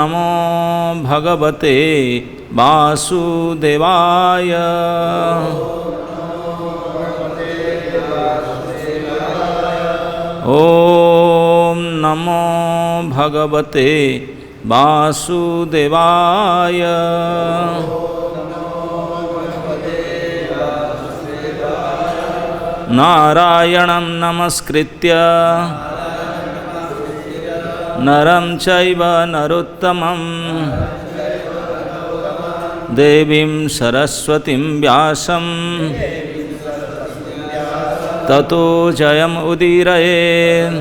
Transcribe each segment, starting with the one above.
नमो भगवते वासुदेवाय। ओम नमो भगवते वासुदेवाय। नारायणं नमस्कृत्य नरं चैव नरोत्तमं देवीं सरस्वतीं व्यासं ततो जयम् उदीरयेत्।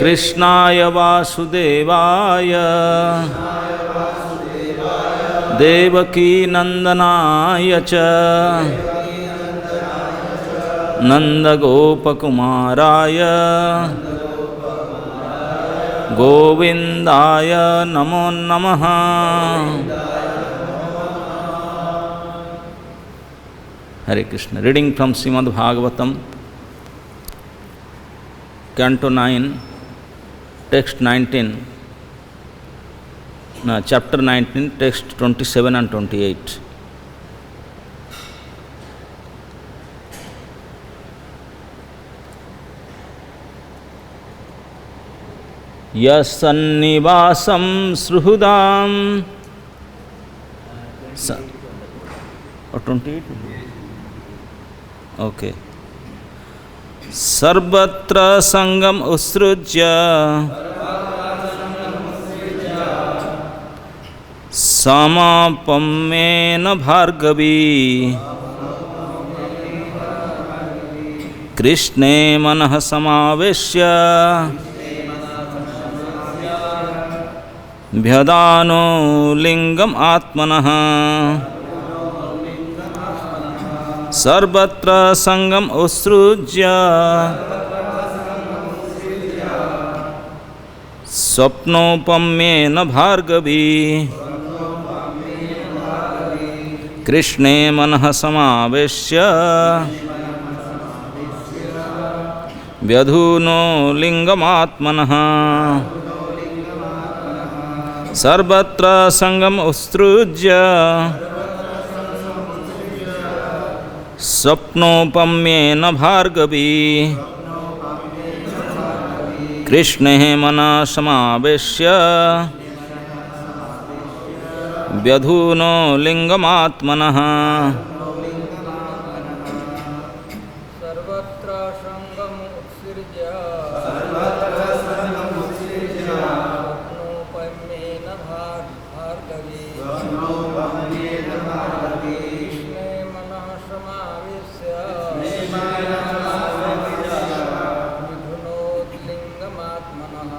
कृष्णाय वासुदेवाय देवकी नंदनाय च नंदगोपकुमाराय गोविंदाय नमो नमः। Hare Krishna. Reading from Srimad Bhagavatam, canto 9, text 19, chapter 19, text 27 and 28. यस्सन्निवासं सुहृदां 28. ओके। सर्वत्र संगम उत्सृज्य समापम्येन भार्गवी कृष्णे मनः समावेश्य व्यदानो लिंगम आत्मनः। सर्वत्र संगम उत्सृज्य स्वप्नोपम्येन भार्गवी कृष्णे मनः समावेश्य व्यधूनो लिंगमात्मनः। सर्वत्र संगम उत्सृज्य स्वप्नोपम्येन भार्गवी कृष्णे मनः समावेश्य व्यधूनो लिंगमात्मनः। सर्वत्र संगम उत्सृज्य स्वप्नोपम्येन भार्गवी कृष्णे मनः समावेश्य विधुनोत् लिंगमात्मनः।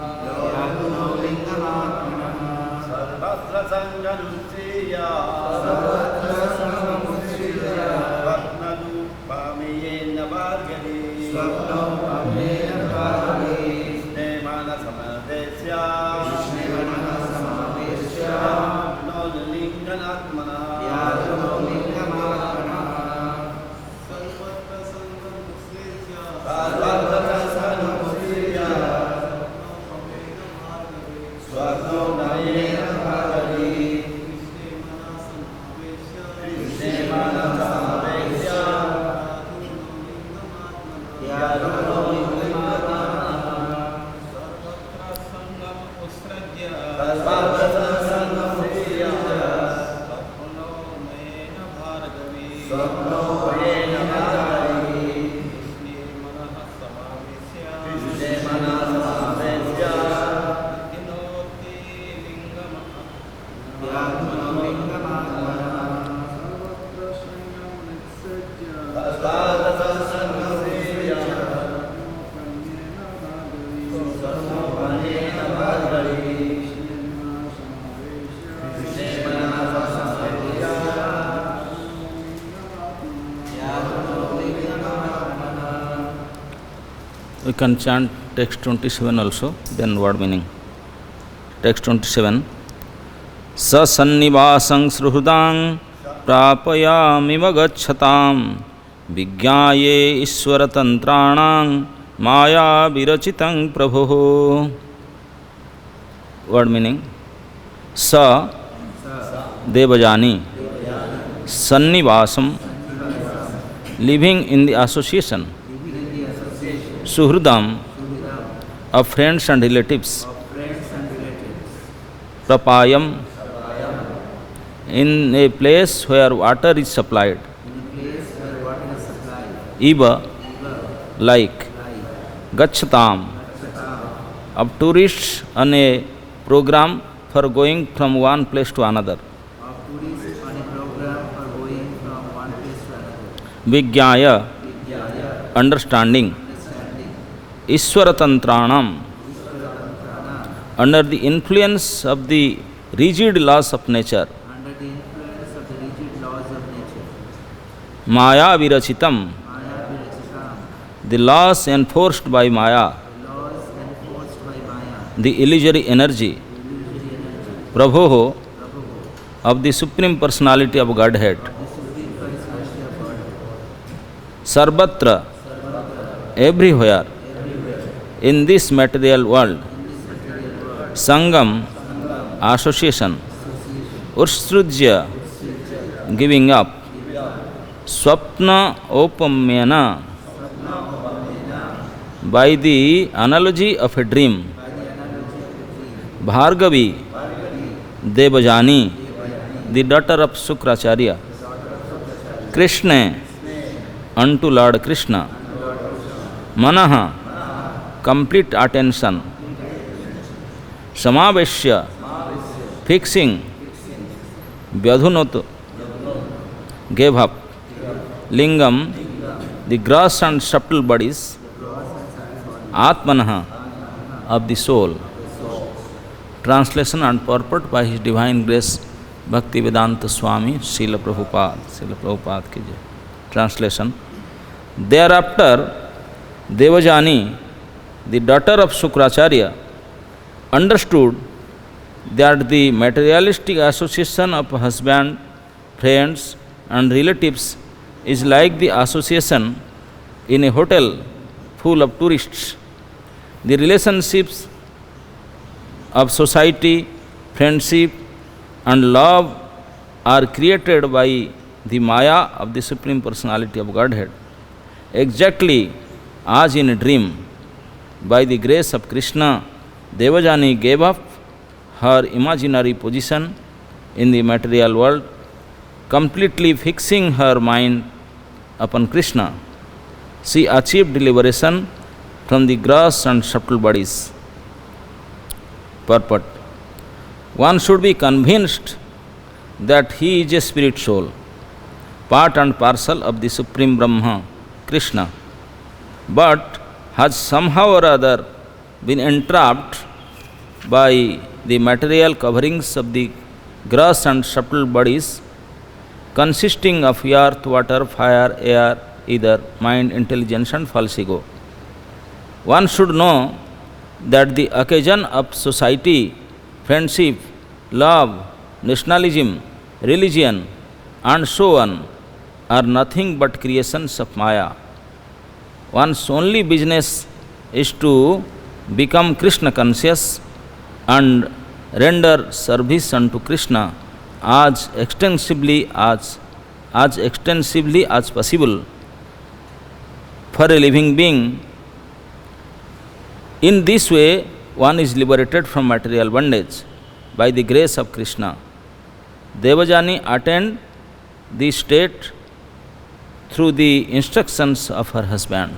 सर्वत्र संगमुत्सृज्य स्वप्नोपम्येन भार्गवी कृष्णे मनः समावेश्य विधुनोत् लिंगमात्मनः। We can chant text 27 also, then word meaning. Text 27. Sasannivasang sruhudang prapayamiv gacchatam Vigyaye Ishwara Tantranang Maya Virachitang Prabhu. word meaning. Sa Devajani Sannivasam, living in the association. Suhridam, of friends and relatives. Prapayam, in a place where water is supplied. Iva, like. Gachhatam, of tourists on a program for going from one place to another. Vigyaya, understanding. Ishwaratantranam, under the influence of the rigid laws of nature. Maya virachitam, the laws enforced by Maya, the illusory energy. Prabhu, of the Supreme Personality of Godhead. Sarvatra, everywhere, in this material world. Sangam, association. Utsrujya, giving up. Swapna opamyana, by the analogy of a dream. Bhargavi, Devajani, the daughter of Sukracharya. Krishna, unto Lord Krishna. Manaha, complete attention. Samaveshya, fixing. Vyadhunot, gave up. Lingam, the gross and subtle bodies. Atmanaha, of the soul. Translation and purport by His Divine Grace Bhaktivedanta Swami Srila Prabhupada ki jai. Translation. Thereafter, Devajani, the daughter of Sukracharya, understood that the materialistic association of husband, friends and relatives is like the association in a hotel full of tourists. The relationships of society, friendship and love are created by the Maya of the Supreme Personality of Godhead. Exactly as in a dream, by the grace of Krishna, Devajani gave up her imaginary position in the material world, completely fixing her mind upon Krishna. She achieved liberation from the gross and subtle bodies. Purport. One should be convinced that he is a spirit soul, part and parcel of the Supreme Brahma, Krishna, but has somehow or other been entrapped by the material coverings of the gross and subtle bodies consisting of earth, water, fire, air, ether, mind, intelligence and false ego. One should know that the occasion of society, friendship, love, nationalism, religion and so on are nothing but creations of Maya. One's only business is to become Krishna conscious and render service unto Krishna as extensively as possible for a living being. In this way, one is liberated from material bondage by the grace of Krishna. Devajani attained this state through the instructions of her husband.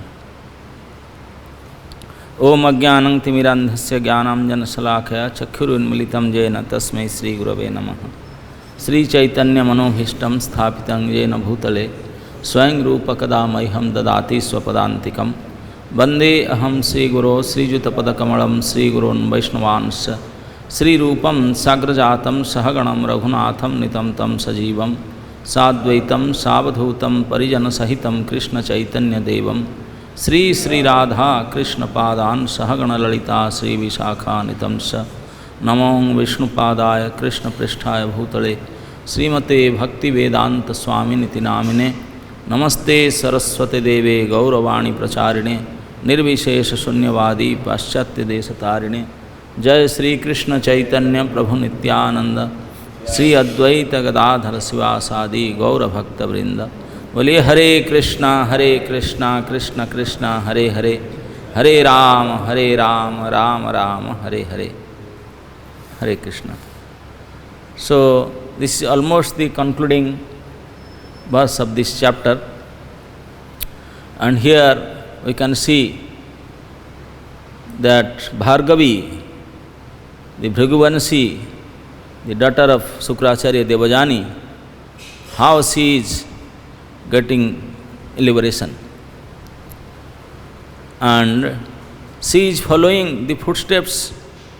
Om Ajnanam Timirandhasya Jnanam Janasalakaya Chakkhurunmilitam Jena Tasmai Sri Gurave Namaha. Sri Chaitanya Manohishtam Sthapitam Jena Bhutale Swayam Rupa Kadamaiham Dadati Swapadantikam Vande Aham Sri Guru Sri Jutapadakkamalam Sri Gurun Vaishnavansya Sri Rupam Sagrajatam Sahaganam Raghunatham Nitam Tam Sajivam Sadvaitam Savadhutam Parijana Sahitam Krishna Chaitanya Devam Sri Sri Radha Krishna Padan Sahagana Lalita Sri Vishakha Nitamsa Namong Vishnu Padaya Krishna Pristhaya Bhutale Srimate Bhakti Vedanta Swami Niti Namine Namaste Saraswate Deve Gauravani Pracharine Nirvishesha Sunyavadi Paschatya Desatarine जय श्री कृष्ण चैतन्य प्रभु नित्यानंद श्री अद्वैत गदाधर शिवासादि गौर भक्त वृंद। बोलिए हरे कृष्णा कृष्ण कृष्ण हरे हरे, हरे राम राम राम हरे हरे, हरे Krishna. So this is almost the concluding verse of this chapter, and here we can see that Bhargavi, the Bhriguvanshi, the daughter of Sukracharya Devajani, how she is getting liberation, and she is following the footsteps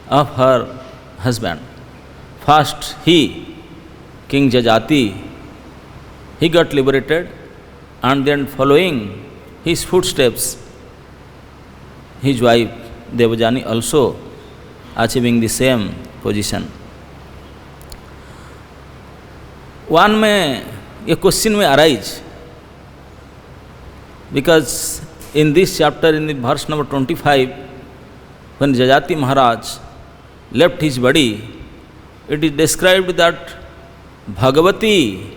of her husband. First he, King Jajati, he got liberated, and then following his footsteps, his wife Devajani also achieving the same position. One may a question may arise, because in this chapter, in the verse number 25, when Jajati Maharaj left his body, it is described that Bhagavati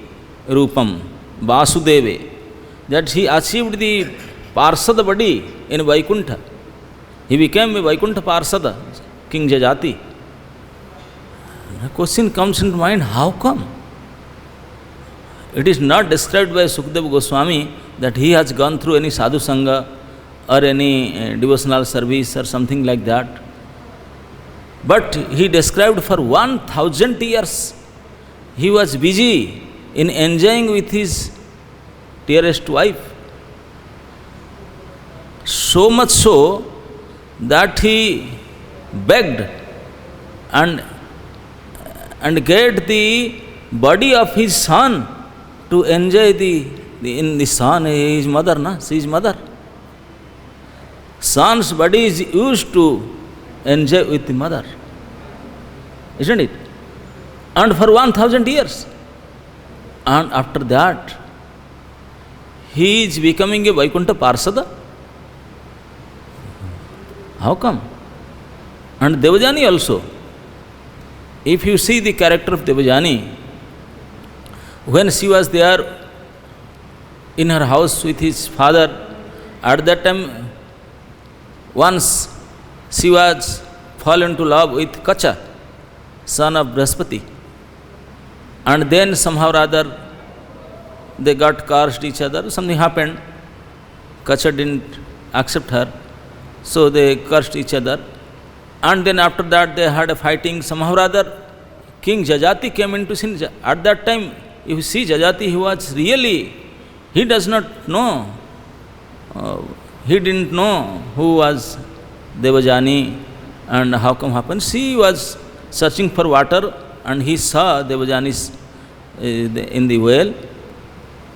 Rupam Vasudeve, that he achieved the Parsada body in Vaikuntha. He became a Vaikuntha Parsada, King Jajati. The question comes into mind, how come? It is not described by Sukadeva Goswami that he has gone through any sadhu sangha or any devotional service or something like that. But he described for 1000 years he was busy in enjoying with his dearest wife. So much so that he begged and get the body of his son to enjoy in the son, his mother, na? She is mother. Son's body is used to enjoy with the mother, isn't it? And for 1000 years. And after that, he is becoming a Vaikuntha Parsada. How come? And Devajani also. If you see the character of Devajani, when she was there in her house with his father, at that time, once she was fallen into love with Kacha, son of Brahaspati. And then somehow or other, they got cursed each other, something happened. Kacha didn't accept her, so they cursed each other. And then after that, they had a fighting, somehow or other, King Jajati came into scene. At that time, if you see Jajati, he was really, he does not know, he didn't know who was Devajani and how come happened. She was searching for water and he saw Devajani in the well,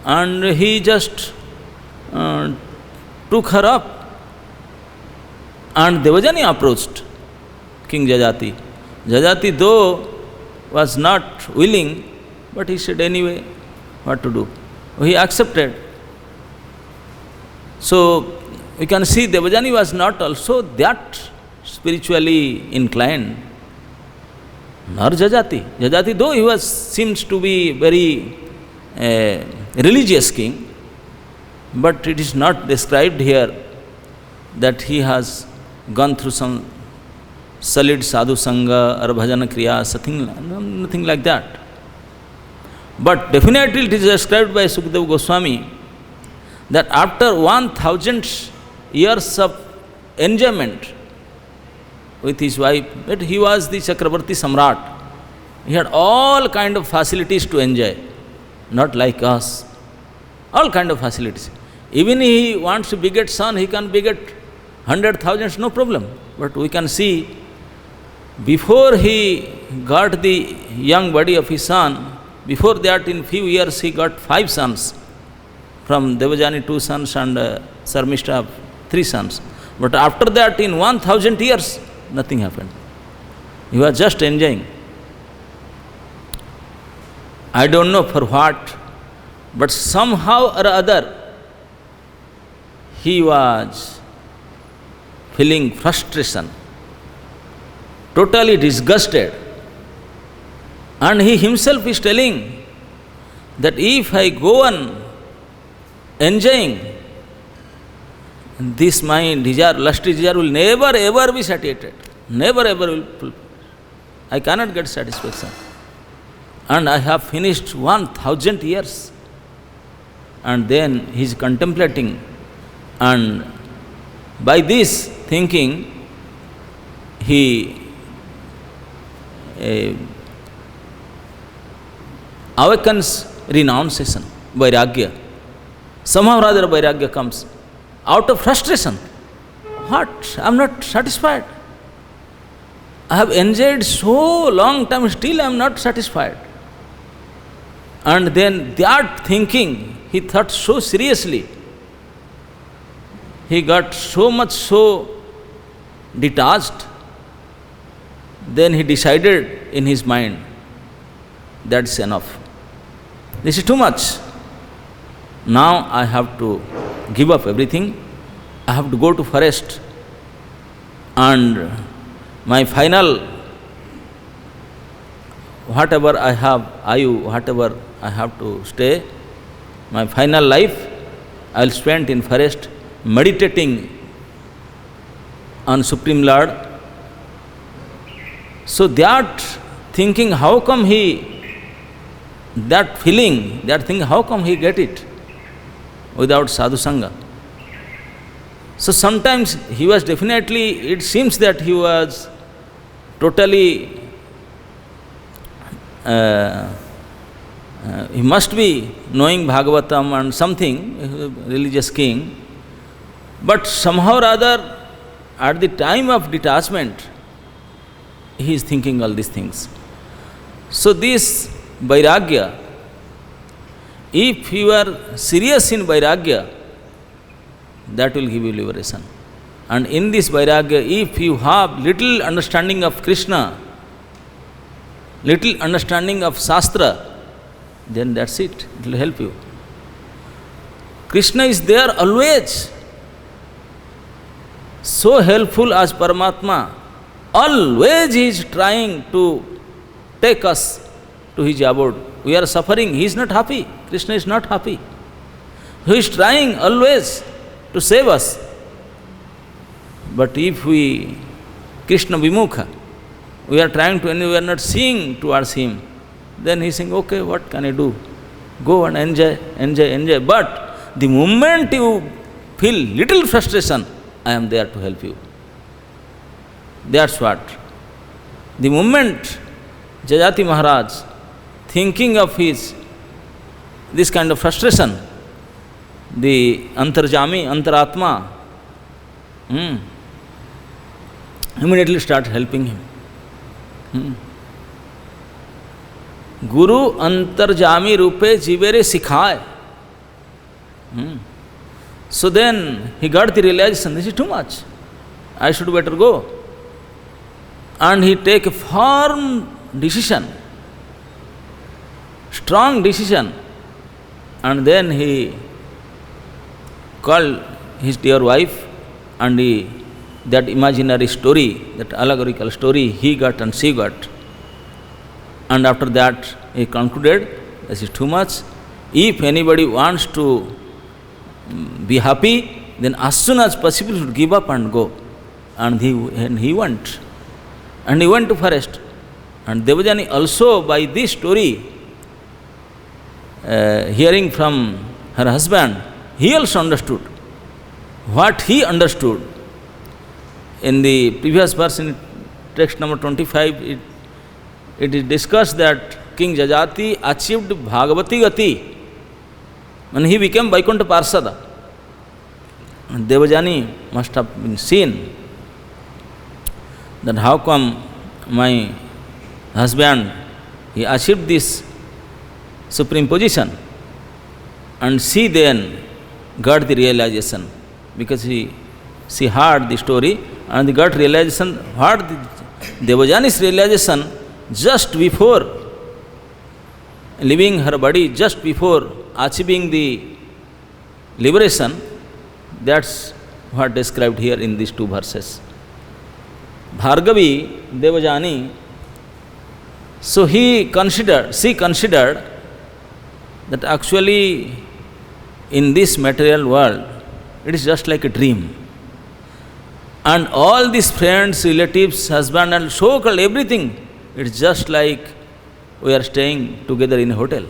and he just took her up, and Devajani approached King Jajati. Jajati though was not willing, but he said anyway, what to do? He accepted. So we can see Devajani was not also that spiritually inclined, nor Jajati. Jajati though he seems to be very religious king, but it is not described here that he has gone through some solid sadhu sangha or bhajana kriya, nothing like that. But definitely it is described by Sukadeva Goswami that after 1000 years of enjoyment with his wife, that he was the Chakravarti Samrat. He had all kind of facilities to enjoy, not like us. All kind of facilities. Even he wants to beget son, he can beget 100,000, no problem. But we can see, before he got the young body of his son, before that in few years he got 5 sons. From Devajani 2 sons and Sarmishta 3 sons. But after that in 1000 years, nothing happened. He was just enjoying. I don't know for what, but somehow or other, he was feeling frustration. totally disgusted. And he himself is telling that if I go on enjoying this my desire, lusty desire will never ever be satiated. Never ever will fulfill. I cannot get satisfaction. And I have finished 1000 years. And then he is contemplating, and by this thinking he awakens renunciation, vairagya. Somehow or other vairagya comes out of frustration. What? I am not satisfied. I have enjoyed so long time, still I am not satisfied. And then that thinking, he thought so seriously. He got so detached. Then he decided in his mind, that's enough. This is too much. Now I have to give up everything. I have to go to forest, and my final, whatever I have, whatever I have to stay, my final life I will spend in forest meditating on Supreme Lord. So that thinking, how come that feeling, that thing, how come he get it without sadhu sangha? So sometimes he was definitely, it seems that he was totally, he must be knowing Bhagavatam and something, religious king, but somehow or other, at the time of detachment, he is thinking all these things. So this vairagya, if you are serious in vairagya, that will give you liberation. And in this vairagya, if you have little understanding of Krishna, little understanding of Shastra, then that's it, it will help you. Krishna is there always, so helpful as Paramatma. Always he is trying to take us to his abode. We are suffering, he is not happy, Krishna is not happy. He is trying always to save us. But if we, Krishna Vimukha, we are trying to, we are not seeing towards him, then he is saying, okay, what can I do? Go and enjoy. But the moment you feel little frustration, I am there to help you. That's what. The moment Jayati Maharaj thinking of this kind of frustration, the Antarjami, Antaratma, immediately start helping him. Guru Antarjami Rupe Jivere Sikhaye. So then he got the realization, this is too much, I should better go. And he take a firm decision, strong decision, and then he called his dear wife, and that imaginary story, that allegorical story, he got and she got. And after that he concluded, this is too much. If anybody wants to be happy, then as soon as possible should give up and go. And he went. And he went to forest. And Devajani also, by this story, hearing from her husband, he also understood what he understood. In the previous verse, in text number 25, it is discussed that King Jajati achieved Bhagavati Gati when he became Vaikuntha Parsada. And Devajani must have been seen that how come my husband, he achieved this supreme position, and she then got the realization, because she heard the story and got realization, what Devajani's realization just before leaving her body, just before achieving the liberation. That's what described here in these two verses. Bhargavi Devajani, so she considered that actually in this material world, it is just like a dream. And all these friends, relatives, husband and so-called everything, it's just like we are staying together in a hotel.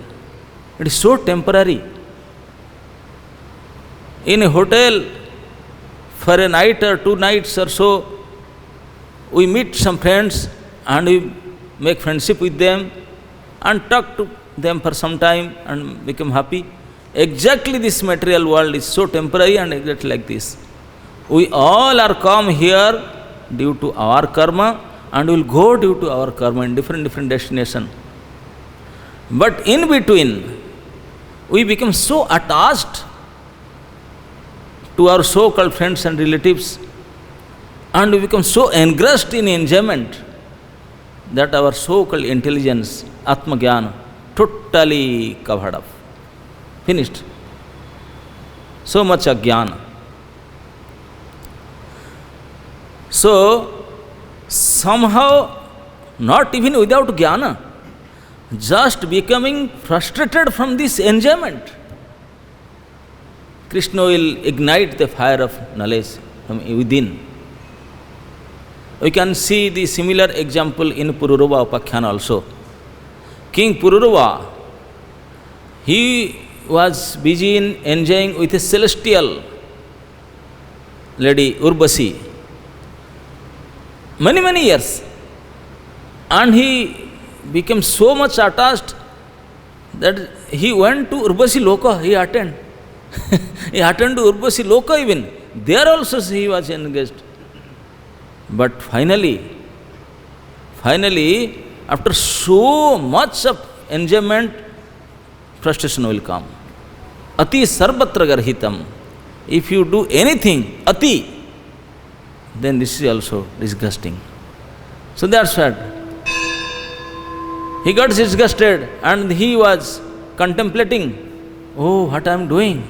It is so temporary. In a hotel, for a night or 2 nights or so, we meet some friends and we make friendship with them and talk to them for some time and become happy. Exactly this material world is so temporary and exactly like this. We all are come here due to our karma and will go due to our karma in different destination. But in between, we become so attached to our so-called friends and relatives, and we become so engrossed in enjoyment that our so-called intelligence, Atma Jnana, totally covered up. Finished. So much ajnana. So, somehow, not even without jnana, just becoming frustrated from this enjoyment, Krishna will ignite the fire of knowledge from within. We can see the similar example in Pururava Upakhyana also. King Pururava, he was busy in enjoying with a celestial lady, Urbasi, many years. And he became so much attached that he went to Urbasi Loka, he attended. He attended to Urbasi Loka even. There also he was engaged. But finally, after so much of enjoyment, frustration will come. Ati sarvatra garhitam. If you do anything, ati, then this is also disgusting. So that's what. He got disgusted and he was contemplating, oh, what I am doing.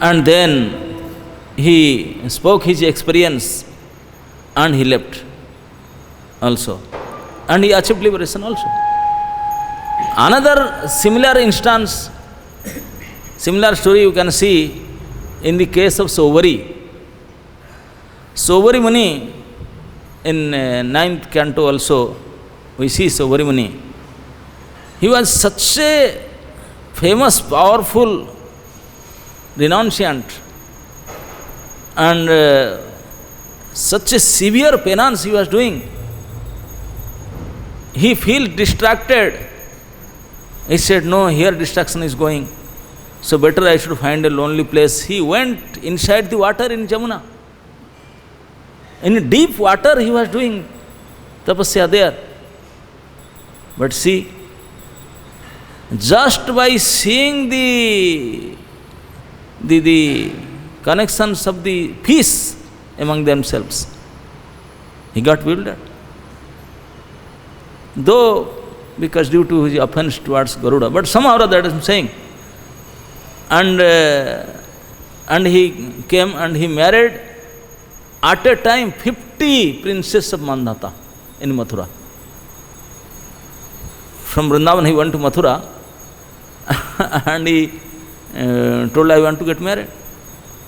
And then he spoke his experience and he left also. And he achieved liberation also. Another similar instance, similar story you can see in the case of Sovari. Sovari Muni, in 9th canto also, we see Sovari Muni. He was such a famous, powerful renunciant and such a severe penance he was doing. He felt distracted. He said, no, here distraction is going. So better I should find a lonely place. He went inside the water in Jamuna. In deep water he was doing tapasya there. But see, just by seeing the connections of the peace among themselves, he got bewildered. Though, because due to his offense towards Garuda, but somehow or that I am saying. And he came and he married at a time 50 princesses of Mandhata in Mathura. From Vrindavan he went to Mathura and he told, I want to get married.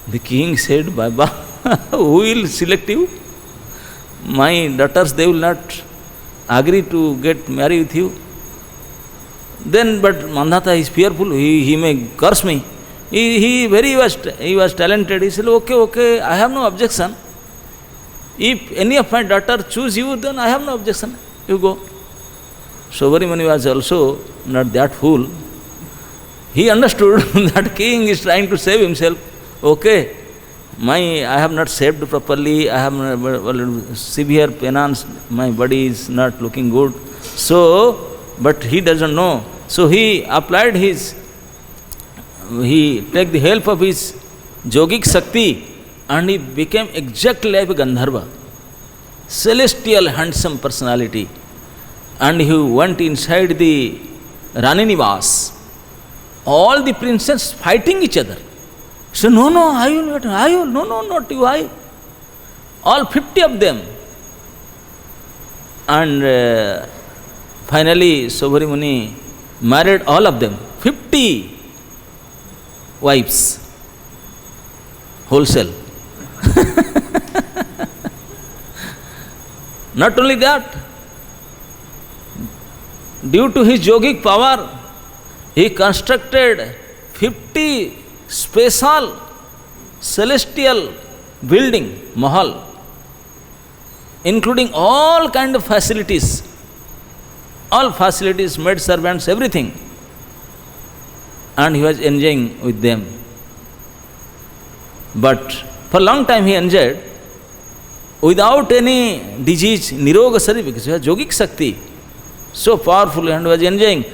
The king said, Baba, who will select you? My daughters, they will not agree to get married with you. Then, but Mandhata is fearful, he may curse me. He was talented. He said, okay, I have no objection. If any of my daughter choose you, then I have no objection. You go. Sovari Muni was also not that fool. He understood that king is trying to save himself. Okay, I have not saved properly, I have severe penance, my body is not looking good. So, but he doesn't know. So he applied he took the help of his yogic Shakti and he became exactly like a Gandharva, celestial handsome personality. And he went inside the Rani Nivas. All the princes fighting each other. So, no, I will, not you, I. all 50 of them. And finally, Sobhari Muni married all of them, 50 wives, wholesale. Not only that, due to his yogic power, he constructed 50 special celestial building, mahal, including all kind of facilities, maid servants, everything. And he was enjoying with them. But for a long time he enjoyed without any disease, niroga sari, because he was yogic Shakti, so powerful, and was enjoying.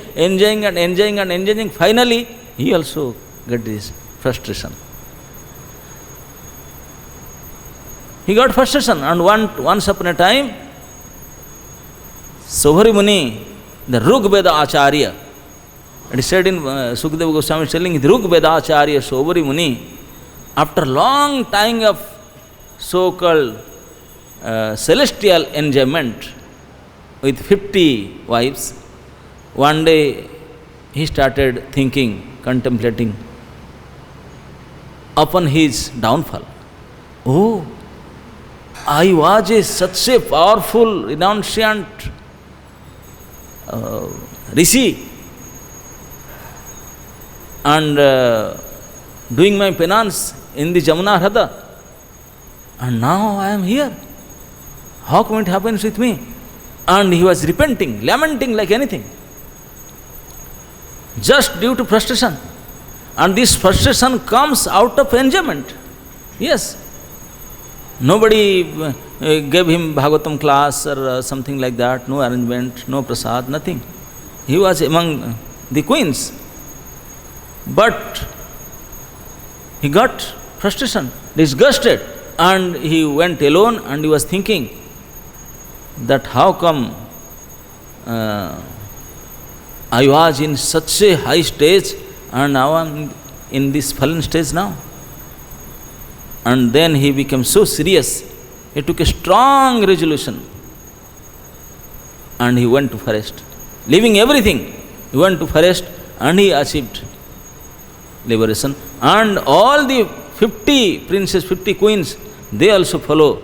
Finally, he also got this frustration. He got frustration, and once upon a time, Sobhari Muni, the Rug Veda Acharya, it is said in Sukadeva Goswami is telling, the Rug Veda Acharya, Sobhari Muni, after long time of so-called celestial enjoyment with 50 wives, one day he started thinking, contemplating upon his downfall. Oh, I was such a powerful, renunciant rishi, and doing my penance in the Jamuna Hrada, and now I am here. How come it happens with me? And he was repenting, lamenting like anything, just due to frustration. And this frustration comes out of enjoyment. Yes. Nobody gave him Bhagavatam class or something like that, no arrangement, no prasad, nothing. He was among the queens. But he got frustration, disgusted, and he went alone and he was thinking that how come I was in such a high stage and now I am in this fallen stage now. And then he became so serious, he took a strong resolution and he went to forest. Leaving everything, he went to forest and he achieved liberation. And all the 50 princes, 50 queens, they also follow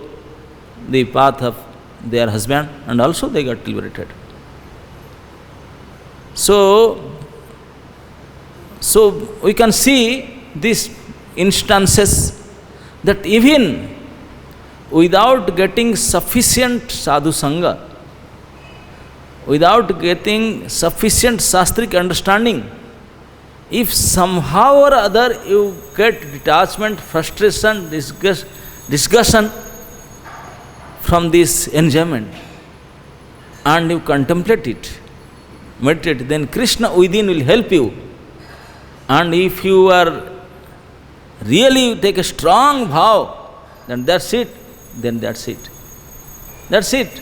the path of their husband and also they got liberated. So we can see these instances that even without getting sufficient sadhu sangha, without getting sufficient shastric understanding, if somehow or other you get detachment, frustration, disgustion from this enjoyment and you contemplate it, meditate, then Krishna within will help you. And if you are really take a strong vow, then that's it, That's it.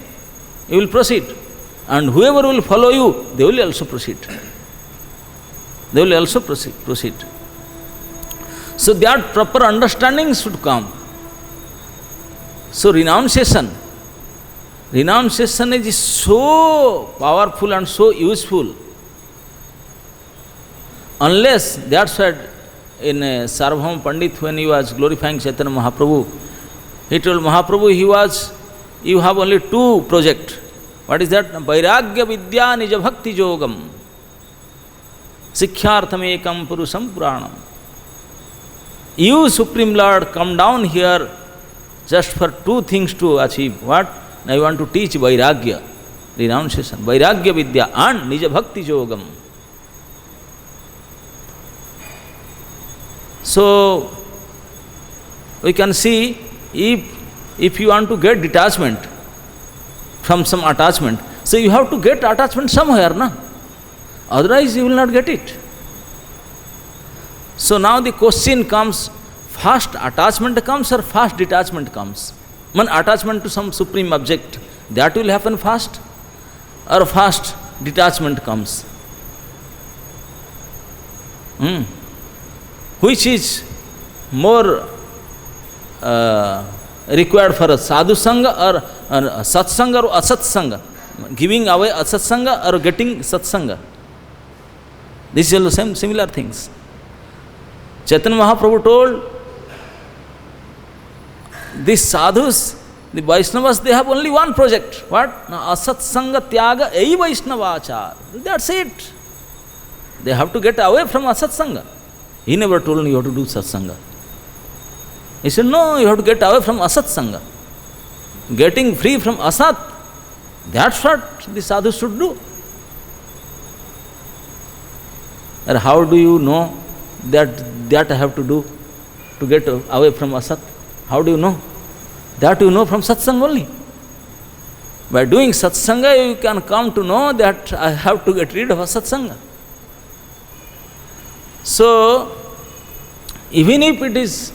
You will proceed. And whoever will follow you, they will also proceed. They will also proceed. So that proper understanding should come. So renunciation is so powerful and so useful. Unless, that's why in Sarvabhauma Pandit, when he was glorifying Chaitanya Mahaprabhu, he told Mahaprabhu, you have only two projects. What is that? Vairagya Vidya Nija Bhakti Yogam Sikhyartham Ekam Purusham Puranam. You, Supreme Lord, come down here just for two things to achieve. What? Now you want to teach Vairagya, renunciation, Vairagya Vidya and Nija Bhakti Yogam. So, we can see, if you want to get detachment from some attachment, so you have to get attachment somewhere, na? Otherwise you will not get it. So now the question comes, fast attachment comes or fast detachment comes? Attachment to some supreme object, that will happen fast, or fast detachment comes? Which is more required for a sadhu sangha or satsanga or asatsanga, giving away asatsanga or getting satsanga. These are the same similar things. Chaitanya Mahaprabhu told, these sadhus, the Vaishnavas, they have only one project. What? Asatsanga tyaga ei Vaishnavachar. That's it. They have to get away from asatsanga. He never told you have to do satsanga. He said, no, you have to get away from asatsanga. Getting free from asat, that's what the sadhus should do. And how do you know that I have to do to get away from asat? How do you know? That you know from satsanga only. By doing satsanga, you can come to know that I have to get rid of asatsanga. So, even if it is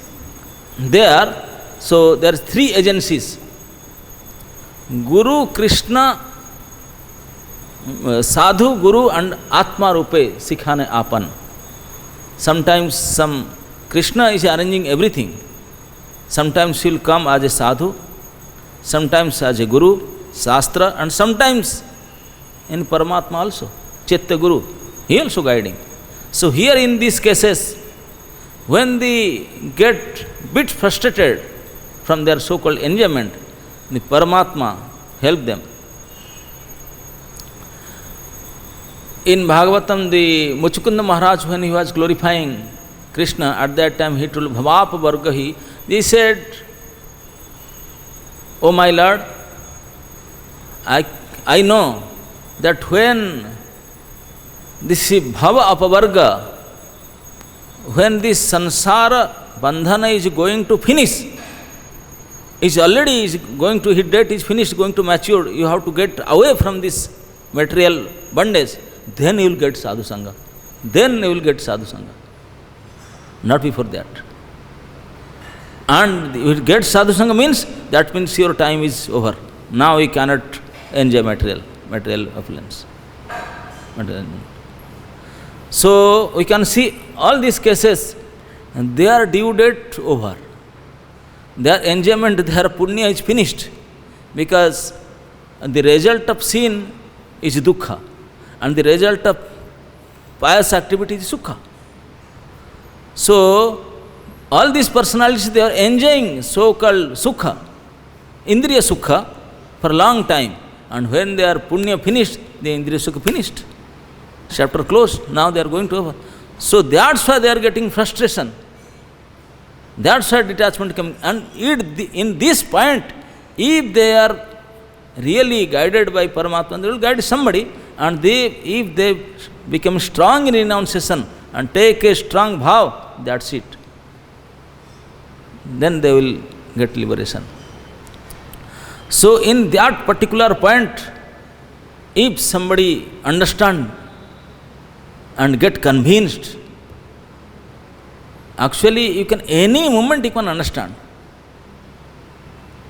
there, so there are three agencies. Guru, Krishna, Sadhu, Guru and Atma Rupe Sikhane Apan. Sometimes some Krishna is arranging everything. Sometimes he will come as a sadhu, sometimes as a guru, shastra, and sometimes in Paramatma also, Chaitya Guru, he also guiding. So here in these cases, when they get bit frustrated from their so-called enjoyment, the Paramatma help them. In Bhagavatam, the Muchukunda Maharaj, when he was glorifying Krishna, at that time he told Bhavapa Vargahi, he said, "Oh my Lord, I know that when this Bhava Apavarga, when this Sansara Bandhana is going to finish, is going to, his date is finished, going to mature, you have to get away from this material bondage, then you will get sadhu sangha. Then you will get sadhu sangha. Not before that. And you get sadhu sangha means, that means your time is over. Now you cannot enjoy material affluence. So we can see all these cases, their due date over. Their enjoyment, their punya is finished, because the result of sin is dukkha, and the result of pious activity is sukha. So all these personalities, they are enjoying so-called sukha, indriya sukha, for a long time. And when their punya finished, the indriya sukha finished. Chapter closed, now they are going to over. So that's why they are getting frustration. That's why detachment comes. And in this point, if they are really guided by Paramatma, they will guide somebody, and if they become strong in renunciation and take a strong bhav, that's it. Then they will get liberation. So in that particular point, if somebody understand and get convinced, actually you can, any moment you can understand.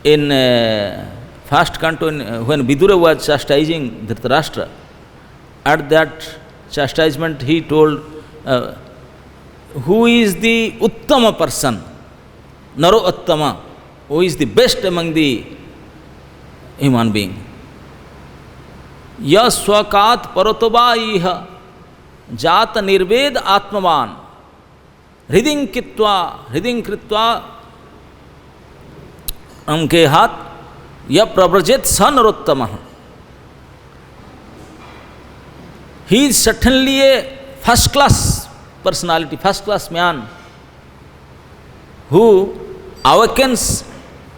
In first canto, when Vidura was chastising Dhritarashtra, at that chastisement he told, who is the Uttama person? Naro Uttama, who is the best among the human being? Ya swakat parotoba iha jata nirved atmavan hriding kritva amke hat ya prabrajet sa narottama. He is certainly a first-class personality, first-class man, who awakens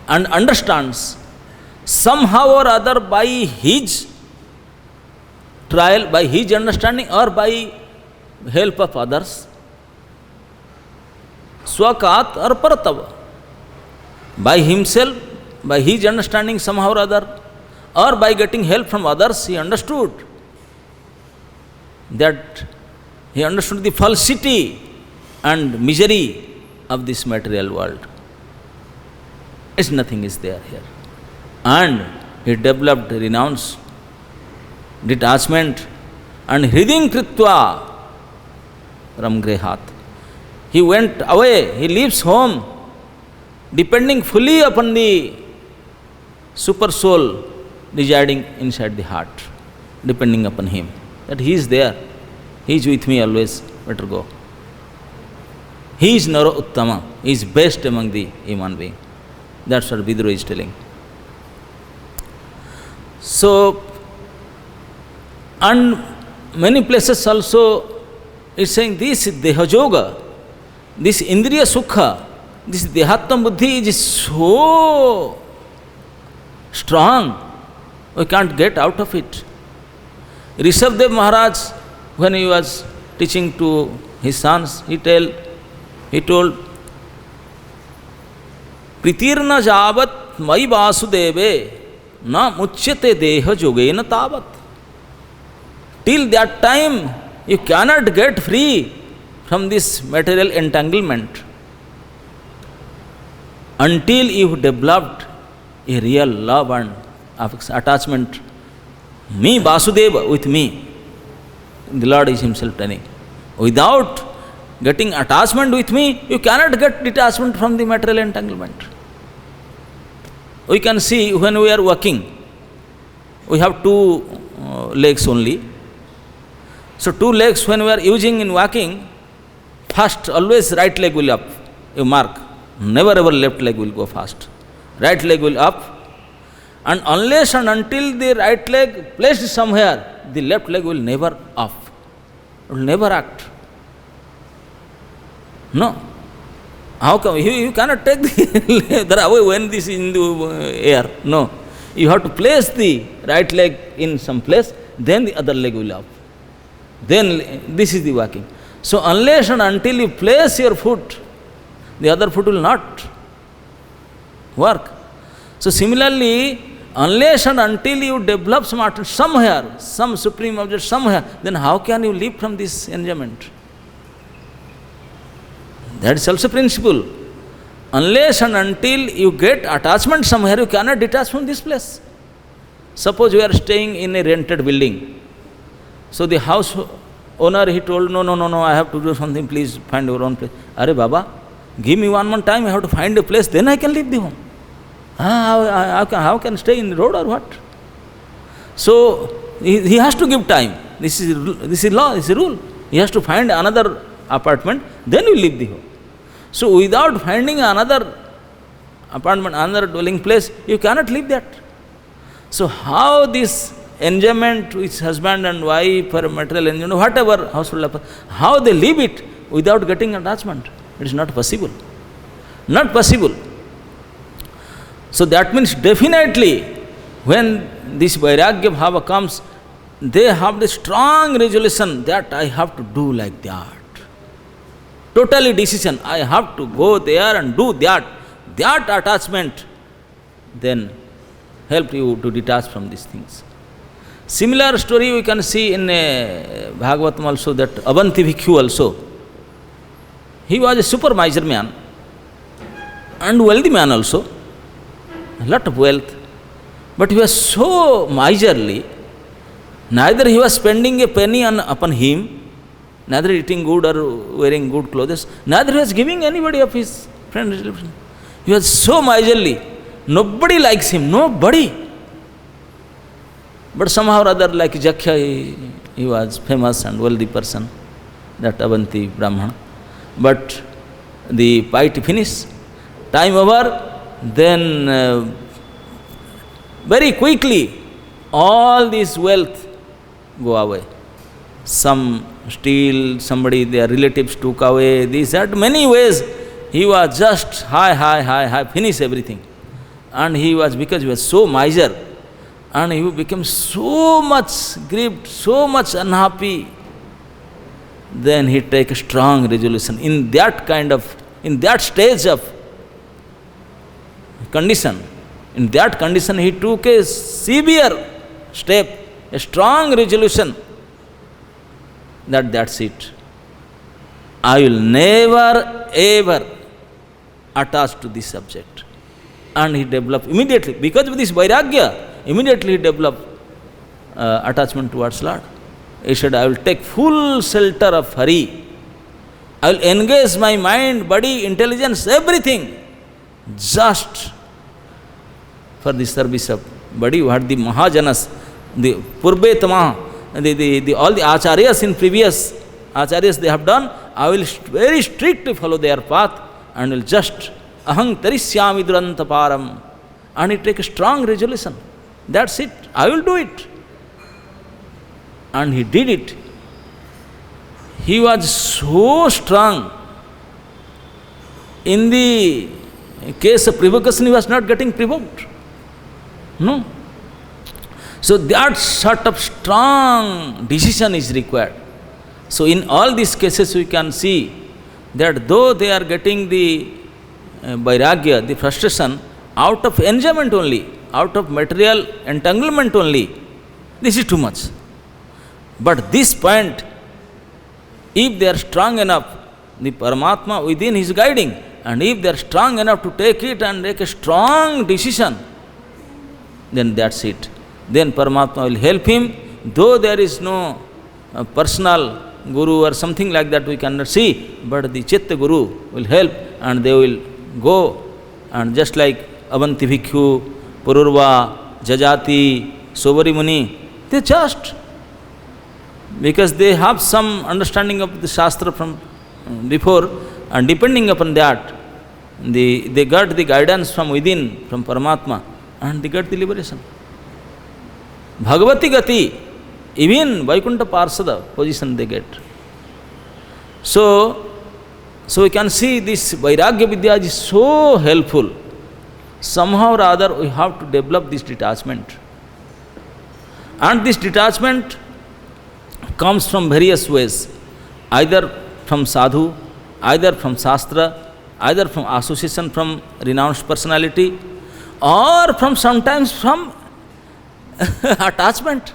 and understands somehow or other by his trial, by his understanding, or by help of others, swakat or paratava, by himself, by his understanding somehow or other, or by getting help from others, he understood that he understood the falsity and misery of this material world. It's nothing is there here. And he developed renounce, detachment, and hriding kritva ramgrehat. He went away, he leaves home depending fully upon the super soul residing inside the heart, depending upon him, that he is there, he is with me always, better go. He is Nara Uttama, he is best among the human beings. That's what Vidura is telling. So, and many places also it's saying this Deha Yoga, this Indriya Sukha, this Dehatma Buddhi is so strong, we can't get out of it. Rishabdev Maharaj, when he was teaching to his sons, he told, Pritirna javat mai vasudeve na muchyate deha yogena tavat. Till that time, you cannot get free from this material entanglement until you developed a real love and attachment. Me, Vasudeva, with me. The Lord is himself telling. Without getting attachment with me, you cannot get detachment from the material entanglement. We can see when we are walking, we have two legs only. So two legs when we are using in walking, first always right leg will up, you mark. Never ever left leg will go fast. Right leg will up. And unless and until the right leg placed somewhere, the left leg will never off. It will never act. No. How come? You cannot take the left away when this is in the air. No. You have to place the right leg in some place, then the other leg will up. Then this is the walking. So unless and until you place your foot, the other foot will not work. So similarly, unless and until you develop somewhere, some supreme object somewhere, then how can you live from this enjoyment? That is also principle. Unless and until you get attachment somewhere, you cannot detach from this place. Suppose you are staying in a rented building. So the house owner, he told, no, I have to do something, please find your own place. Are Baba, give me one more time, I have to find a place, then I can leave the home. How can stay in the road or what? So he has to give time. This is law, this is rule. He has to find another apartment, then you leave the home. So without finding another apartment, another dwelling place, you cannot leave that. So how this enjoyment with husband and wife or material enjoyment, whatever household, how they live it without getting attachment? It is not possible. Not possible. So that means definitely when this Vairagya Bhava comes, they have the strong resolution that I have to do like that. Totally decision, I have to go there and do that. That attachment then help you to detach from these things. Similar story we can see in Bhagavatam also, that Avanti Bhikkhu also. He was a super miser man and wealthy man also, a lot of wealth. But he was so miserly, neither he was spending a penny upon him, neither eating good or wearing good clothes, neither he was giving anybody of his friends. He was so miserly, nobody likes him, nobody. But somehow or other, like Jakhya, he was famous and wealthy person, that Avanti Brahmana. But the piety finished, time over, then very quickly all this wealth go away. Some steal, somebody, their relatives took away, this, that, many ways. He was just high, finish everything. And he was, because he was so miser, and he became so much grieved, so much unhappy, then he take a strong resolution. In that stage of condition, in that condition he took a severe step, a strong resolution, that's it. I will never ever attach to this subject. And he developed immediately, because of this Vairagya, immediately he developed attachment towards Lord. He said, I will take full shelter of Hari. I will engage my mind, body, intelligence, everything just for the service of body. What the Mahajanas, the Purbetama, all the Acharyas in previous Acharyas they have done, I will very strictly follow their path and will just ahang tarisyami durantaparam, and he take a strong resolution. That's it, I will do it. And he did it. He was so strong. In the case of provocation, he was not getting provoked. No. So that sort of strong decision is required. So in all these cases we can see that though they are getting the vairagya, the frustration, out of enjoyment only, out of material entanglement only, this is too much. But this point, if they are strong enough, the Paramatma within is guiding, and if they are strong enough to take it and make a strong decision, then that's it. Then Paramatma will help him, though there is no personal guru or something like that we cannot see, but the Chitta Guru will help, and they will go, and just like Avanti Bhikkhu, Pururva, Jajati, Sobari Muni, they just, because they have some understanding of the Shastra from before, and depending upon that, they got the guidance from within, from Paramatma, and they got the liberation. Bhagavati Gati, even Vaikuntha Parsada position they get. So we can see this Vairagya Vidya is so helpful. Somehow or other we have to develop this detachment. And this detachment comes from various ways, either from sadhu, either from shastra, either from association from renounced personality, or from sometimes from attachment,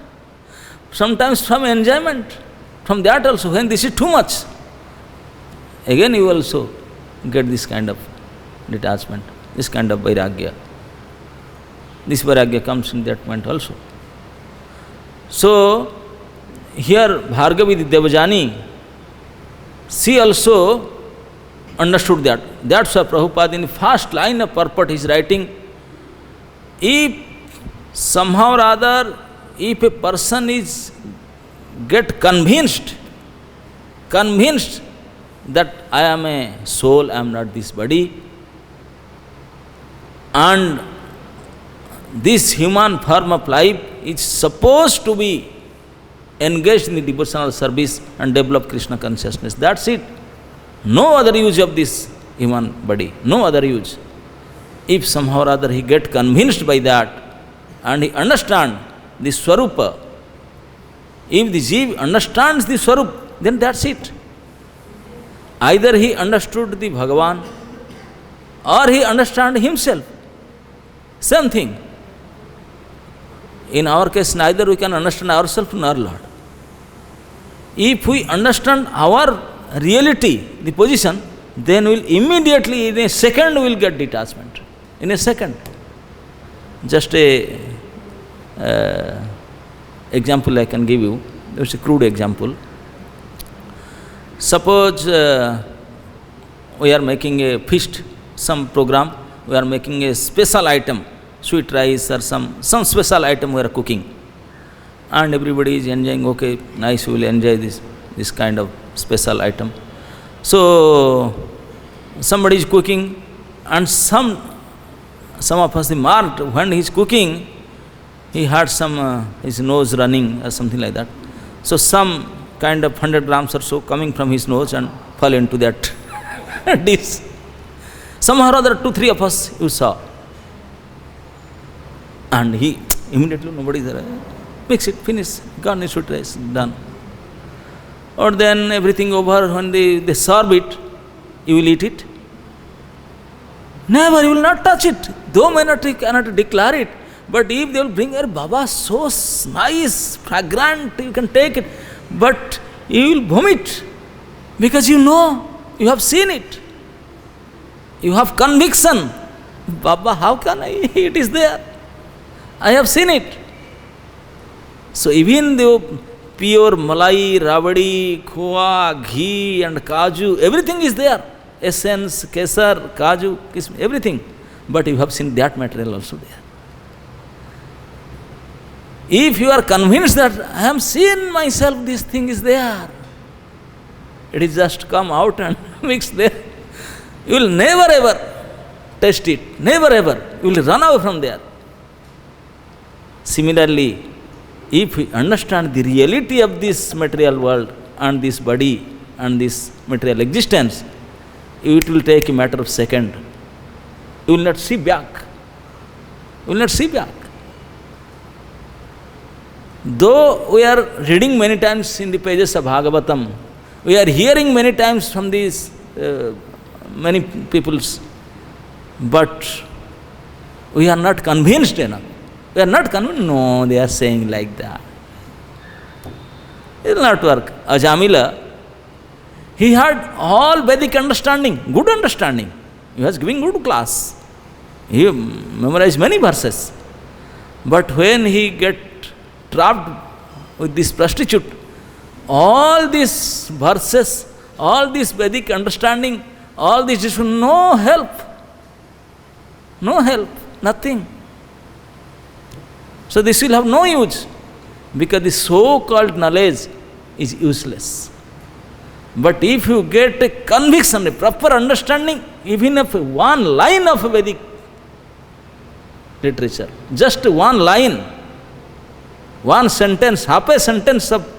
sometimes from enjoyment. From that also, when this is too much, again you also get this kind of detachment, this kind of vairagya. This vairagya comes in that point also. So, here Bhargavi the Devajani, she also understood that. That's why Prabhupada in the first line of purport is writing, if somehow or other, if a person is get convinced that I am a soul, I am not this body, and this human form of life is supposed to be engaged in the devotional service and develop Krishna consciousness. That's it. No other use of this human body, no other use. If somehow or other he get convinced by that, and he understands the Swarupa, if the Jeev understands the Swarup, then that's it. Either he understood the Bhagavan, or he understands himself. Same thing. In our case, neither we can understand ourselves nor Lord. If we understand our reality, the position, then we'll immediately, in a second, we'll get detachment. In a second. Just a example I can give you. It's a crude example. Suppose we are making a feast, some program, we are making a special item, sweet rice or some special item we are cooking. And everybody is enjoying, okay, nice, we will enjoy this kind of special item. So, somebody is cooking, and some of us marked when he is cooking, he had his nose running or something like that. So some kind of 100 grams or so coming from his nose and fell into that dish. Somehow or other, 2-3 of us you saw. And he immediately, nobody is there, mix it, finish, garnish with rice, done. Or then everything over, when they serve it, you will eat it. Never, you will not touch it. Though you cannot declare it, but if they will bring your Baba, so nice, fragrant, you can take it. But you will vomit, because you know, you have seen it. You have conviction. Baba, how can I? It is there. I have seen it. So even though pure malai, rabadi, khoa, ghee and kaju, everything is there. Essence, kesar, kaju, kismis, everything. but you have seen that material also there. If you are convinced that I am seeing myself, this thing is there, it is just come out and mixed there, you will never ever taste it, never ever, you will run away from there. Similarly, if we understand the reality of this material world and this body and this material existence, it will take a matter of second. You will not see back. You will not see back. Though we are reading many times in the pages of Bhagavatam, we are hearing many times from these many peoples, but we are not convinced enough. We are not convinced. No, they are saying like that. It will not work. Ajamila, he had all Vedic understanding, good understanding. He was giving good class. He memorized many verses. But when he get trapped with this prostitute, all these verses, all this Vedic understanding, all this is no help. No help, nothing. So this will have no use, because the so-called knowledge is useless. But if you get a conviction, a proper understanding, even of one line of Vedic literature, just one line, one sentence, half a sentence of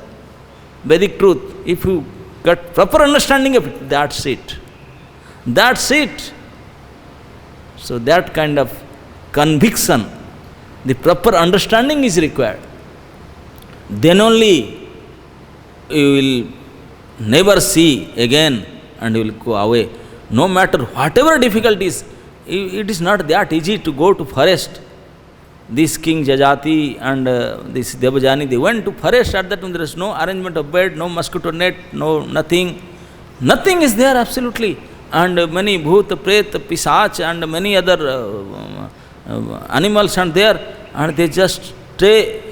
Vedic truth, if you get proper understanding of it, that's it. That's it. So that kind of conviction, the proper understanding is required. Then only you will never see again and you will go away. No matter whatever difficulties, it is not that easy to go to forest. This King Jajati and this Devajani, they went to forest. At that time there is no arrangement of bed, no mosquito net, no nothing. Nothing is there absolutely. And many bhut, pret, pisach and many other animals are there, and they just stay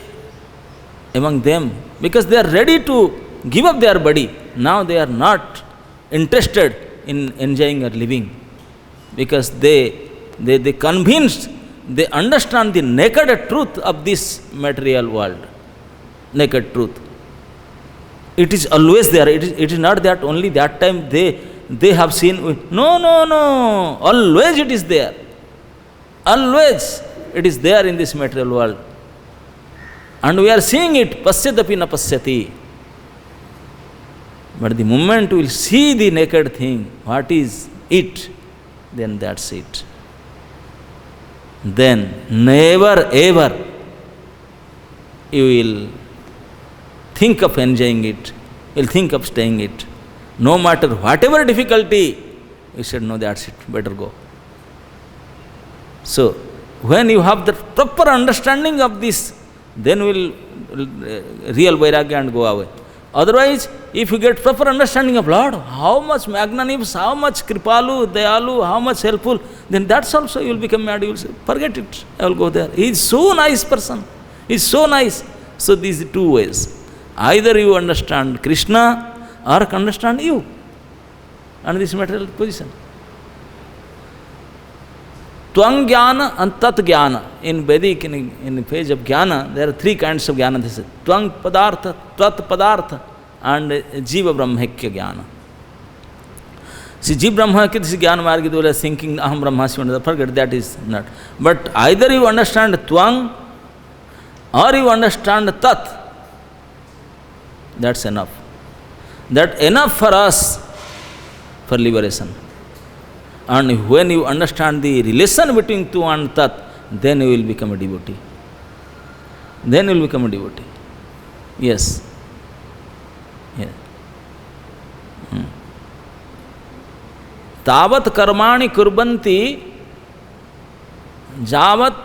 among them because they are ready to give up their body. Now they are not interested in enjoying or living, because they convinced, they understand the naked truth of this material world. Naked truth. It is always there. It is not that only that time they have seen. No, no, no. Always it is there. Always it is there in this material world. And we are seeing it. Pasyadapi na pasyati. But the moment we will see the naked thing, what is it, then that's it. Then never ever you will think of enjoying it, you will think of staying it. No matter whatever difficulty, you said, no, that's it, better go. So, when you have the proper understanding of this, then will real vairagya and go away. Otherwise, if you get proper understanding of Lord, how much magnanimous, how much kripalu, dayalu, how much helpful, then that's also you will become mad. You will say, forget it, I will go there. He is so nice person. He is so nice. So these are two ways. Either you understand Krishna or understand you and this material position. Tvang jnana and tat jnana. In Vedic, in the page of jnana, there are three kinds of jnana. This is tvang padartha, tat padartha, and jiva brahmekya jnana. See, jiva brahmekya, this is jnana margita, they are thinking, aham brahmasmi, forget, that is not. But either you understand tvang or you understand tat, that's enough. That enough for us for liberation. And when you understand the relation between tu and tat, then you will become a devotee. Then you will become a devotee. Yes. Yes. Tavat karmani kurbanti javat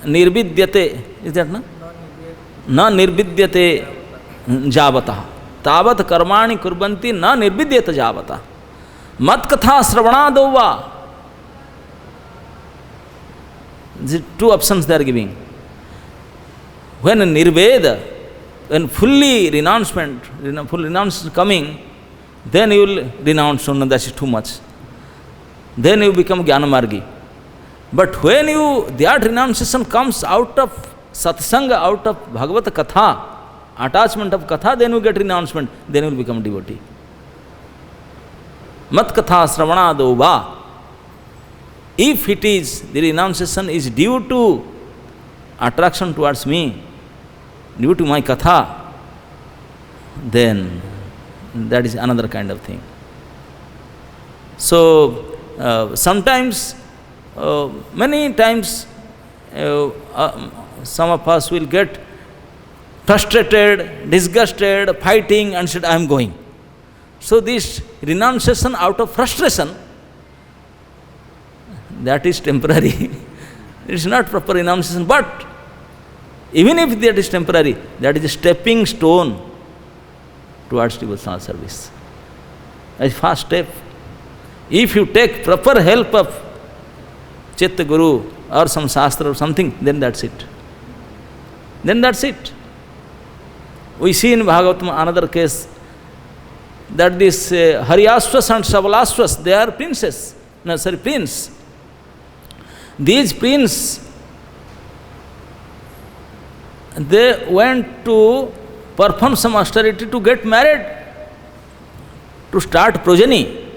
nirvidyate. Is that no? Na nirvidyate javata. Tavat karmani kurbanti na nirvidyate javata. Mat katha sravanadova. The two options they are giving. When nirveda, when fully renouncement, full renouncement coming, then you will renounce, no, that is too much. Then you become Jnanamargi. But when that renunciation comes out of satsanga, out of Bhagavad Katha, attachment of Katha, then you get renouncement, then you will become devotee. Mat Katha Sravanado Va. If it is, the renunciation is due to attraction towards me, due to my Katha, then that is another kind of thing. So, sometimes, many times, some of us will get frustrated, disgusted, fighting, and said, I am going. So this renunciation out of frustration, that is temporary. It is not proper renunciation, but even if that is temporary, that is a stepping stone towards devotional service. A first step. If you take proper help of Chitta Guru or some Shastra or something, then that's it. Then that's it. We see in Bhagavatam another case that this Haryashwas and Sabalashwas, they are princes. No, sorry, prince. These prince, they went to perform some austerity to get married, to start progeny,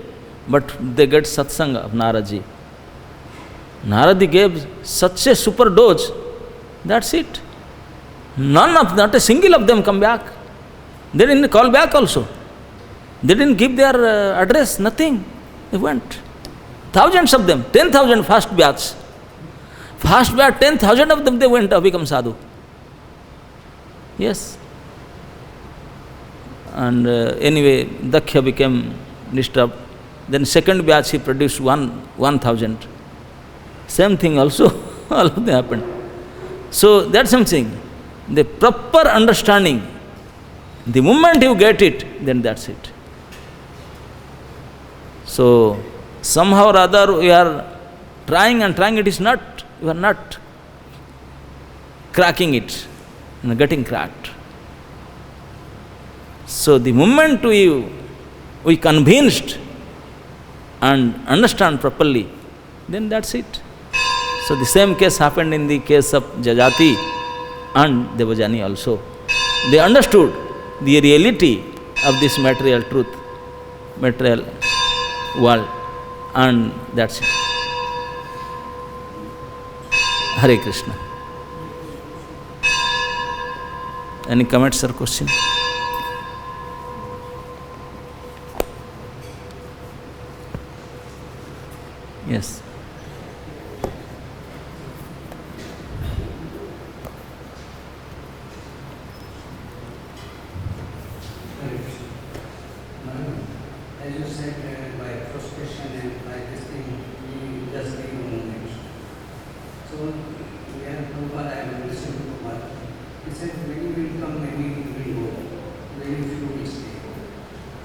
but they get satsanga of Naraji. Naradi gave such a super dose, that's it. Not a single of them come back. They didn't call back also. They didn't give their address, nothing. They went. Thousands of them, 10,000 first batch. First batch, 10,000 of them, they went to become sadhu. Yes. And anyway, Daksha became disturbed. Then second batch he produced 1,000. Same thing also, all of them happened. So that's something. The proper understanding, the moment you get it, then that's it. So somehow or other we are trying and trying, it is not, you are not cracking it, getting cracked. So the moment we convinced and understand properly, then that's it. So the same case happened in the case of Jajati and Devajani also. They understood the reality of this material truth, material world, and that's it. Hare Krishna. Any comments or questions? Yes. As you said, by frustration and by this thing, we just leave a moment. So, we have Prabhupada, I have listened to Prabhupada. He said, many will come, many will go, very few will stay.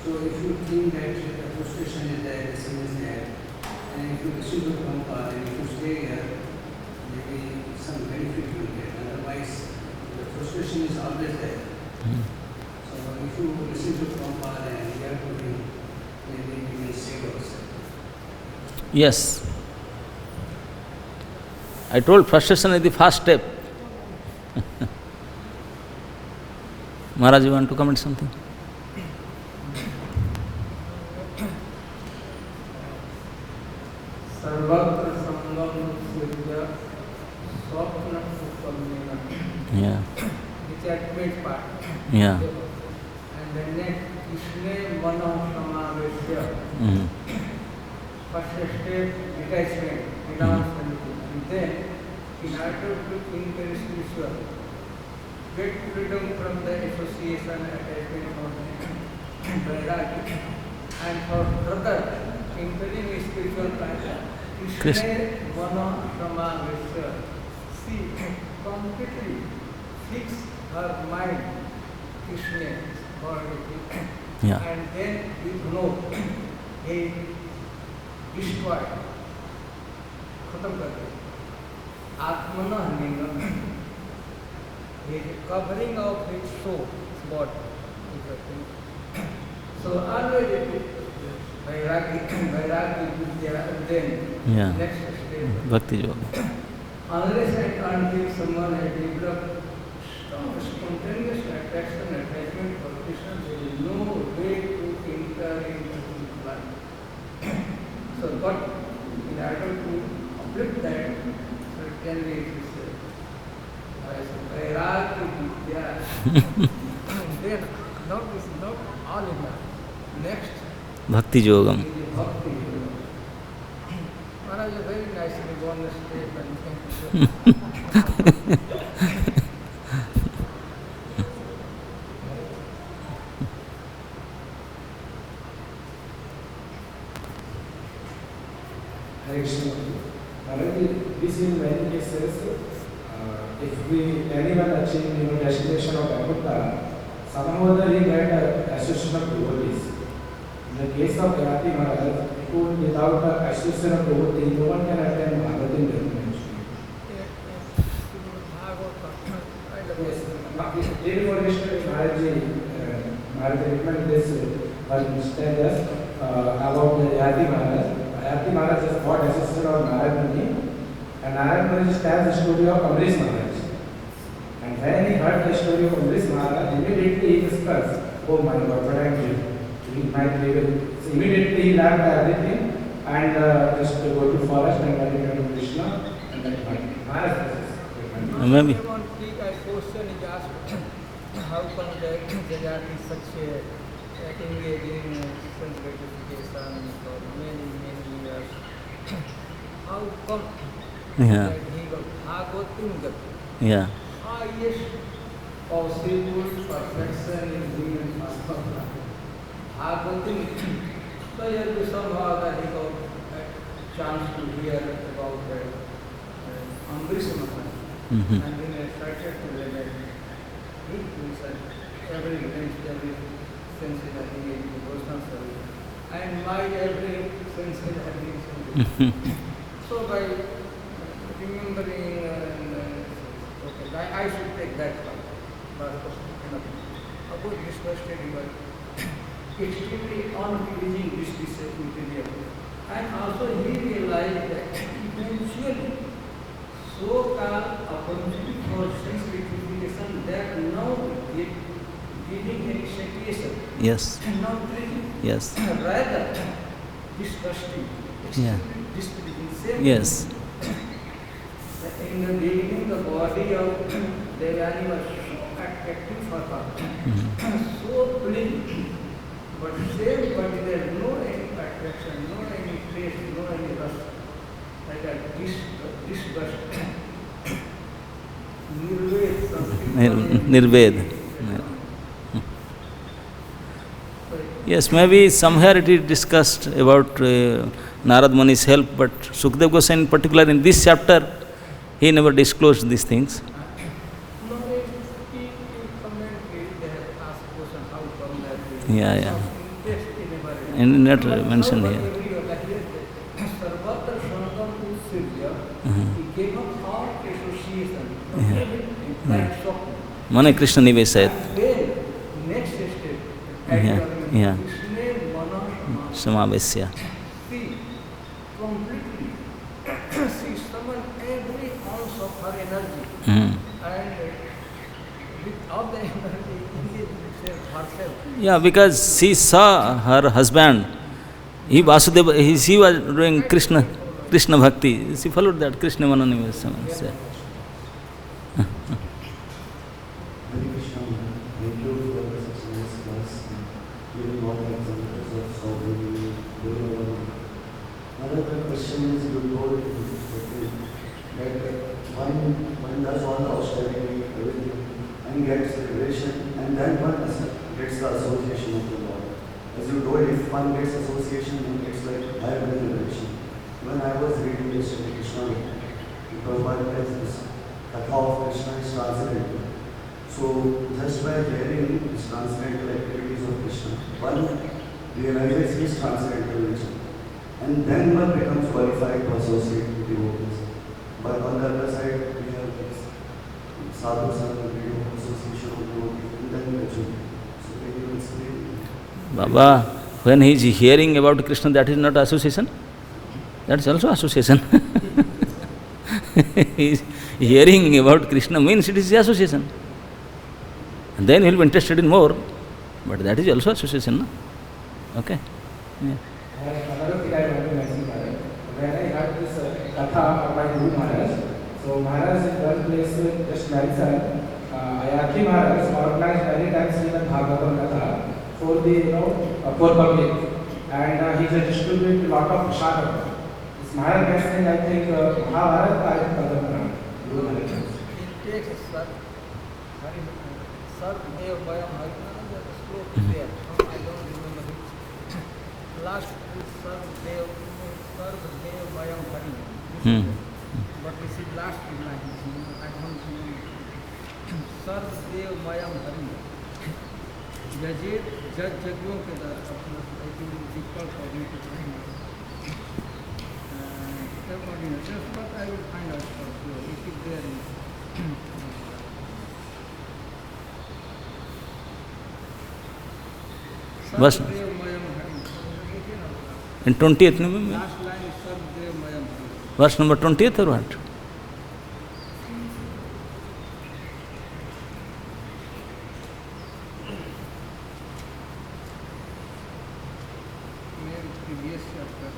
So, if you think that the frustration is there, the sin is there, and if you listen to Prabhupada and if you stay here, maybe some benefit you will get. Otherwise, the frustration is always there. So, if you listen to Prabhupada and hear to him, maybe we will save ourselves. Yes. I told frustration is the first step. Maharaj, you want to comment something? Sarvatra Sangam Sirja Swapna Supamena. Yeah. It's at mid part. Yeah. And then next, Krishna Mana Samavesya. First step, detachment, renouncement. And then, in order to increase spiritual, get freedom from the association, attachment, or vairagya. And for further, increasing spiritual practice, Krishna Mana Samavesya. She completely fix her mind, Krishna, body, Yeah. and then with no, he destroyed, khatam kar diya. Atmana lingam, the covering of his soul, body. So always it is vairagya, then Yeah. next step Bhakti Yoga. Unless and until someone has developed strong spontaneous attachment for Krishna, there is no way to enter into his life. So, but in order to uplift that, certainly it is Vairagya Vidya. Then, not all enough. Next Bhakti Yogam. is the Bhakti Yoga. Maharaj, very nicely gone the step and thank you, sir. Hare Krishna. Maharaj, we see in many cases, if anyone achieve destination of Vaikuntha, somehow or other he get association of devotees. In the case of Gayatri Maharaj, without the association of devotees, no one can attend Bhagavatam pilgrimage. Yes, day before yesterday, Maharaj recommended this one stand us about the Gayatri Maharaj. Gayatri Maharaj has got assistant of Narad Muni, and Narad Muni tells the story of Amrish Maharaj. And when he heard the story of Amrish Maharaj, immediately he discussed, oh my God, what I am doing. He might be able. So immediately he left everything and just go to forest and meditate on Krishna. And that Maharaj Maybe. One big question is asked, how come that Jagat is such engaged in sense gratification for many years? How come Yeah. that he got Bhagavatam Gati? Yeah. Highest possible perfection in human Bhagavatam. So he had to somehow that he got a chance to hear about Amrish Maharaj. And then I started to realize he is every sense in devotional service. And my every sense in So by remembering, okay, I should take that part. But about this question, extremely unpleasing this material. And also he realized that eventually so-called opportunity for sense gratification that now giving any satiation Yes. and not drinking. Yes. Rather disgusting, Yeah. displeasing. Same Yes. in the beginning, the body of Devani was so attractive for her, so pleasing. But same body, there is no any attraction, no any taste, no any rust. Like a disgust. Nirved, something. Nirved. Yes, maybe somewhere it is discussed about Narad Muni's help, but Sukadeva Goswami in particular in this chapter, he never disclosed these things. No, he commentary, they have asked question, how come that Yeah, yeah. interest he never And not mentioned here. Sarvatra Shantam Utsirya, he gave up all association. Like shocked. Mane Krishna Nivesayat. Then, next step, Yeah. Krishna Mana Samavesya. See, completely, she summoned every ounce of her energy. And with all the energy, engaged herself. Yeah, because she saw her husband, he Vasudeva, she was doing Krishna Bhakti. She followed that Krishna Mananivesya. Hare Krishna, thank you for the such nice class, giving all the examples of so very well. Another question is, you told that one does all the austerity, everything, and gets liberation, and then one gets the association of the Lord. As you told, if one gets association, one gets like higher than liberation. When I was reading this Krishna, because one has this Katha of Krishna is transcendental. So, just by hearing his transcendental activities of Krishna, one realizes his transcendental nature. And then one becomes qualified to associate with devotees. But on the other side, we have this sadhu sangha association of devotees, and then gradually. So, can you explain? Baba, when he is hearing about Krishna, that is not association? That is also association. he is hearing about Krishna means it is the association. And then he will be interested in more, but that is also association, no? Okay. Yeah. Another thing I want to mention, Maharaj, when I heard this Katha of my Guru Maharaj, so Maharaj in one place just mentioned, Ayaki Maharaj organized many times Srimad Bhagavatam Katha for the, for public, and he just distributed a lot of prasad. This Maharaj mentioned, I think, Mahabharata and Kadam Guru Maharaj. It takes a Sarv-dev Vayam Harinam, the slope is there. I don't remember it. Last is Sarv-dev Vayam Harinam. But this is last line. I don't remember. Sarv-dev Vayam Harinam. Yajit Jaj Jagyo ke dar, I think it is difficult for me to find out. But I will find out for sure. It is there in बस in 20th November. Last line is Sarv-dev Vayam Harinam. Verse number 20th or what? Maybe previous chapter.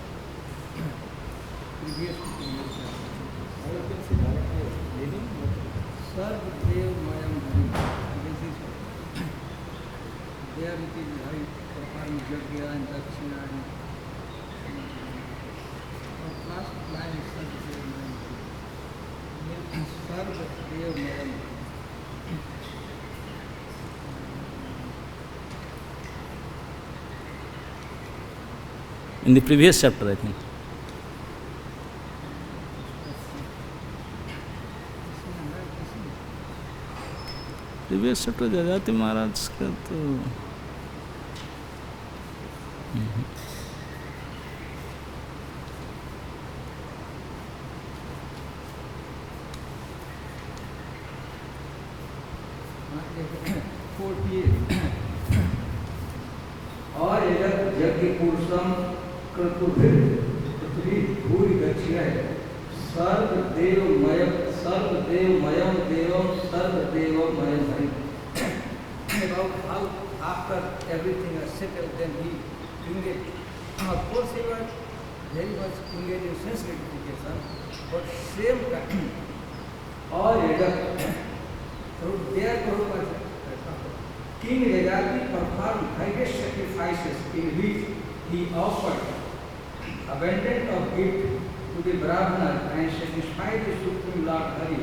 Previous chapter. Sarv-dev Vayam Harinam. This is there it is right performing Yajna and Dakshina and last line is Sarv-dev Vayam Harinam. Sarv-dev Vayam Harinam. In the previous chapter, I think. Previous chapter, Jajati Maharaj का तो और यज्ञ पुरुषम कर्तुभिर पृथ्वी भूरि दक्षिणे सर्वदेवमयम देवम सर्वदेवमयम Hari. About how after everything is settled, then he engaged. Of course, he was very much engaged in sense gratification, but same time, और यज्ञ through their purpose, King Yajati performed various sacrifices in which he offered abundance of gift to the Brahmana and satisfied the Supreme Lord Hari,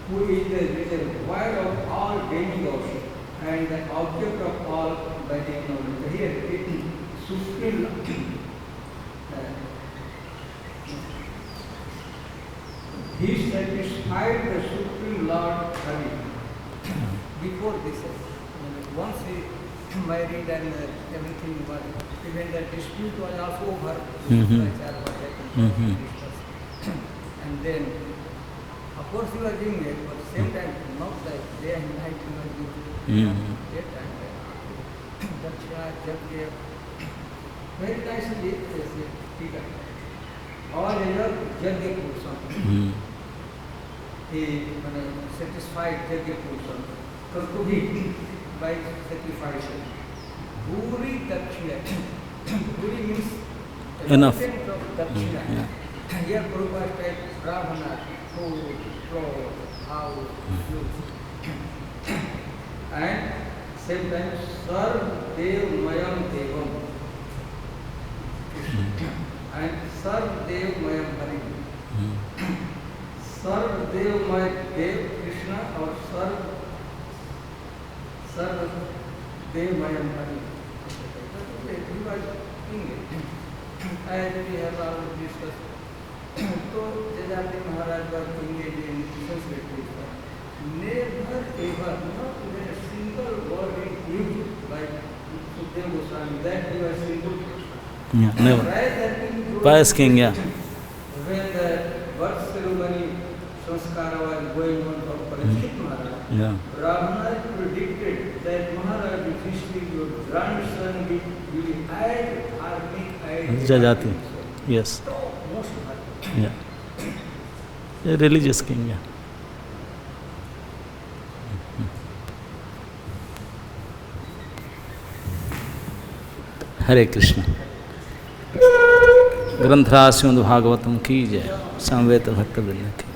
who is the reservoir of all demigods and the object of all Vedic knowledge. Here, Supreme Lord. He satisfied the Supreme Lord Hari. Before this, once he married and everything was, even the dispute was also over. And then, of course, he was doing it, but at the same time, not like day and night he was doing that time. Dakshina, Jagya, very nicely speaker. All in all, Jagya Purusha. He satisfied Jagya Purusha. Kartubhi, by sacrificing. Bhuri Dakshina. Bhuri means enough. Of Dakshina. Here Prabhupada said Brahmana, food, clothes, house, use. And same time Sarv-dev Mayam Devam. And Sarv-dev Mayam Harinam. Sarv-dev Mayam Dev Krishna or Sarv-dev Mayam Harinam. He was English. As we have already discussed. So, Jajati Maharaj was engaged in Sanskrit literature. Never ever, not even a single word is used by Sukadeva Goswami that he was single. Yeah, never. Pious king, yeah. When the birth ceremony sanskara was going on for Parikshit Maharaj, Yeah. Brahmana predicted that Maharaj Yudhishthira, your grandson, will add karmic aid. Jajati. Yes. Most Yeah. Religious king है। हरे कृष्ण। ग्रंथराज श्रीमद् भागवतम की जय। समवेत भक्त वृंद की।